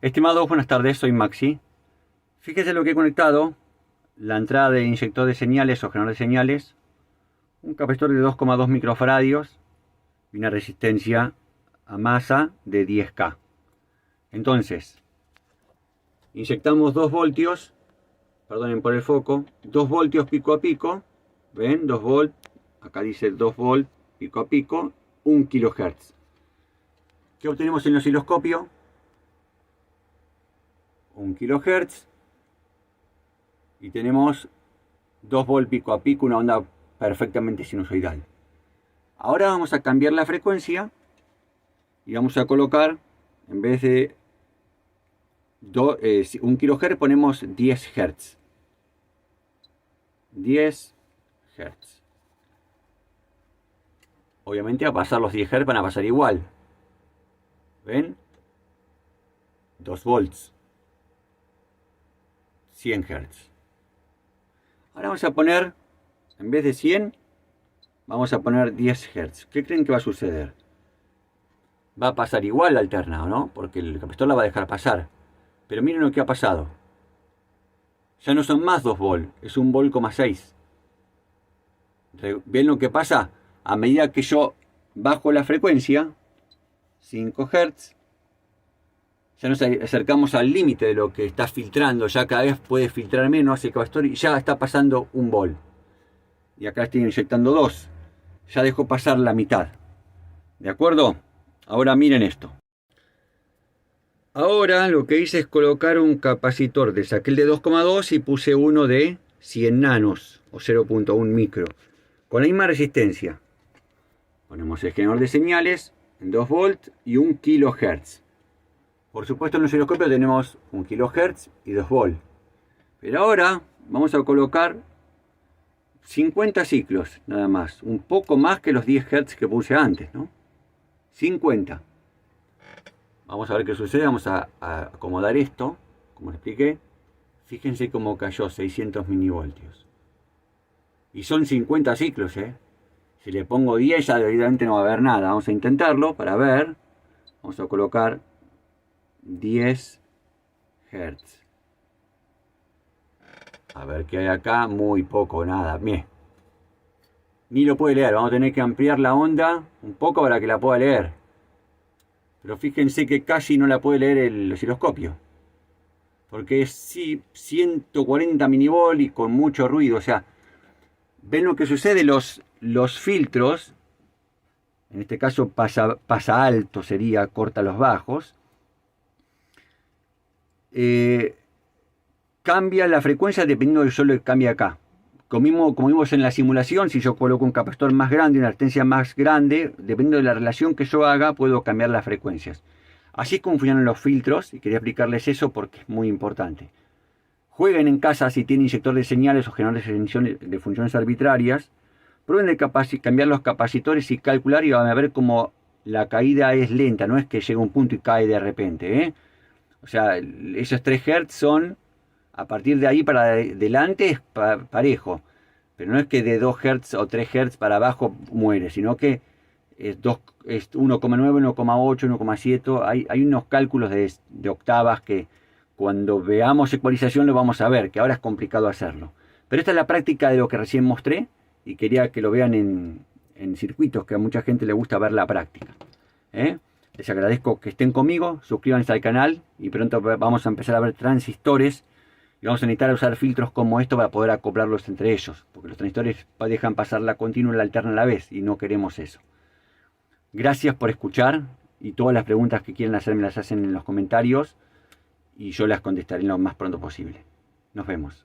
Estimados, buenas tardes, soy Maxi. Fíjese lo que he conectado, la entrada de inyector de señales o generador de señales, un capacitor de 2,2 microfaradios y una resistencia a masa de 10K. Entonces, inyectamos 2 voltios, perdonen por el foco, 2 voltios pico a pico, ven, 2 volts, acá dice 2 volts pico a pico, 1 kHz. ¿Qué obtenemos en el osciloscopio? 1 kHz y tenemos 2 volts pico a pico, una onda perfectamente sinusoidal. Ahora vamos a cambiar la frecuencia y vamos a colocar, en vez de 1 kHz, ponemos 10 Hz. 10 Hz. Obviamente a pasar los 10 Hz van a pasar igual. ¿Ven? 2 volts. 100 Hz. Ahora vamos a poner, en vez de 100, vamos a poner 10 Hz. ¿Qué creen que va a suceder? Va a pasar igual la alterna, ¿no? Porque el capacitor la va a dejar pasar. Pero miren lo que ha pasado. Ya no son más 2 volts, es 1,6 volts. ¿Ven lo que pasa? A medida que yo bajo la frecuencia, 5 Hz, ya nos acercamos al límite de lo que está filtrando. Ya cada vez puede filtrar menos el capacitor y ya está pasando 1 volt. Y acá estoy inyectando 2. Ya dejó pasar la mitad. ¿De acuerdo? Ahora miren esto. Ahora lo que hice es colocar un capacitor. Saqué el de 2,2 y puse uno de 100 nanos o 0,1 micro. Con la misma resistencia. Ponemos el generador de señales en 2 volts y 1 kHz. Por supuesto en el osciloscopio tenemos 1 kHz y 2 volts. Pero ahora vamos a colocar 50 ciclos nada más. Un poco más que los 10 Hz que puse antes, ¿no? 50. Vamos a ver qué sucede. Vamos a acomodar esto, como les expliqué. Fíjense cómo cayó 600 milivoltios. Y son 50 ciclos, ¿eh? Si le pongo 10 ya evidentemente no va a haber nada. Vamos a intentarlo para ver. Vamos a colocar 10 Hz. A ver qué hay acá. Muy poco, nada. Bien. Ni lo puede leer. Vamos a tener que ampliar la onda un poco para que la pueda leer. Pero fíjense que casi no la puede leer el osciloscopio. Porque es 140 milivolt y con mucho ruido. O sea, ven lo que sucede. Los filtros, en este caso pasa alto sería, corta los bajos. Cambia la frecuencia dependiendo del solo que cambia acá. Como vimos en la simulación, si yo coloco un capacitor más grande, una resistencia más grande, dependiendo de la relación que yo haga, puedo cambiar las frecuencias. Así es como funcionan los filtros, y quería explicarles eso porque es muy importante. Jueguen en casa si tienen inyector de señales o generadores de funciones arbitrarias. Prueben de cambiar los capacitores y calcular y van a ver cómo la caída es lenta, no es que llega a un punto y cae de repente, ¿eh? O sea, esos 3 Hz son, a partir de ahí para adelante es parejo. Pero no es que de 2 Hz o 3 Hz para abajo muere, sino que es 1,9, 1,8, 1,7. Hay unos cálculos de octavas que cuando veamos ecualización lo vamos a ver, que ahora es complicado hacerlo. Pero esta es la práctica de lo que recién mostré y quería que lo vean en circuitos, que a mucha gente le gusta ver la práctica. Les agradezco que estén conmigo, suscríbanse al canal y pronto vamos a empezar a ver transistores y vamos a necesitar usar filtros como esto para poder acoplarlos entre ellos, porque los transistores dejan pasar la continua y la alterna a la vez y no queremos eso. Gracias por escuchar y todas las preguntas que quieran hacer me las hacen en los comentarios y yo las contestaré lo más pronto posible. Nos vemos.